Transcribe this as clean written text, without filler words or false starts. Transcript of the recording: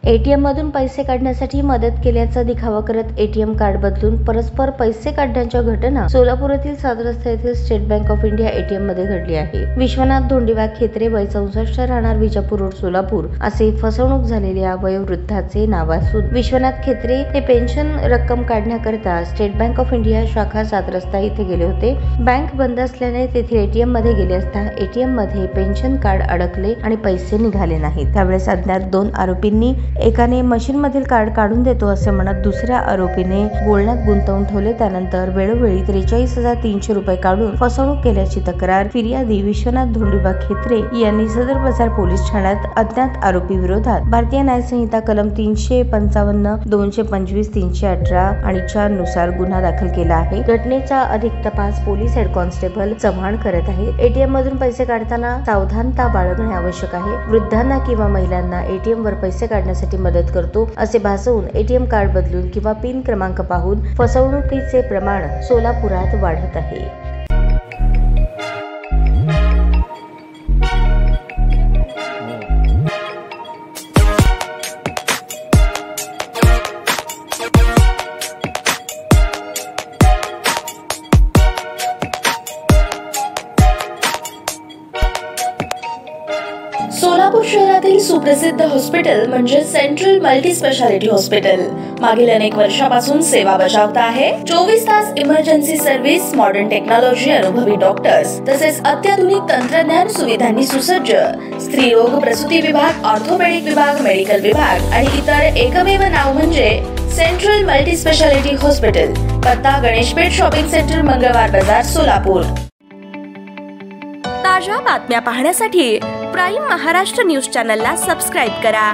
ATM मधून पैसे काढण्यासाठी मदत केल्याचा दिखावा करत एटीएम कार्ड बदलून परस्पर पैसे काढण्याच्या घटना सोलापुरातील 7 रस्ता येथील state bank of India ATM मध्ये घडली आहे। विश्वनाथ धोंडीबा खेत्रे, वय 64, राहणार विजापूर रोड, सोलापूर असे फसवणूक झालेल्या वयोवृद्धाचे नाव असून विश्वनाथ खेत्रे हे पेन्शन रक्कम काढण्याकरता स्टेट बँक ऑफ इंडिया शाखा 7 रस्ता येथे गेले होते। बँक बंद असल्याने तेथील एटीएम मध्ये गेले असता एटीएम मध्ये पेन्शन कार्ड अडकले आणि पैसे निघाले नाहीत। त्यावेळेस अज्ञात 2 आरोपींनी एकाने मशीन मधील कार्ड काढून देतो असे म्हणत दुसऱ्या आरोपीने बोलण्यात गुंतवून ठेवले। त्यानंतर वेळोवेळी 43,300 रुपये काढून फसवणूक केल्याची तक्रार फिर्यादी विश्वनाथ धोंडीबा खेत्रे यांनी सदर बाजार पोलीस ठाण्यात अज्ञात आरोपी विरोधात भारतीय न्याय संहिता कलम 355, 225, 318 आणि 4 नुसार गुन्हा दाखल केला आहे। घटनेचा अधिक तपास पोलीस हेड कॉन्स्टेबल चव्हाण करत आहेत। एटीएम मधून पैसे काढताना सावधानता बाळगणे आवश्यक आहे। वृद्धांना किंवा महिलांना एटीएम वर पैसे काढण्यासाठी मदत करतो असे भासवून एटीएम कार्ड बदलून किंवा पिन क्रमांक पाहून फसवणुकीचे प्रमाण सोलापुरात वाढत आहे। सोलापूर शहरातील सुप्रसिद्ध हॉस्पिटल म्हणजे सेंट्रल मल्टी स्पेशालिटी हॉस्पिटल मागील अनेक वर्षापासून सेवा बजावत आहे। 24 तास इमर्जन्सी सर्व्हिस, मॉडर्न टेक्नॉलॉजी, अनुभवी डॉक्टर्स तसेच अत्याधुनिक तंत्रज्ञान सुविधांनी सुसज्ज स्त्रीरोग प्रसूती विभाग, ऑर्थोपेडिक विभाग, मेडिकल विभाग आणि इतर एकमेव नाव म्हणजे सेंट्रल मल्टी स्पेशालिटी हॉस्पिटल। पत्ता गणेशपेठ शॉपिंग सेंटर, मंगळवार बाजार, सोलापूर। ताज्या बातम्या पाहण्यासाठी प्राईम महाराष्ट्र न्यूज चॅनलला सबस्क्राइब करा।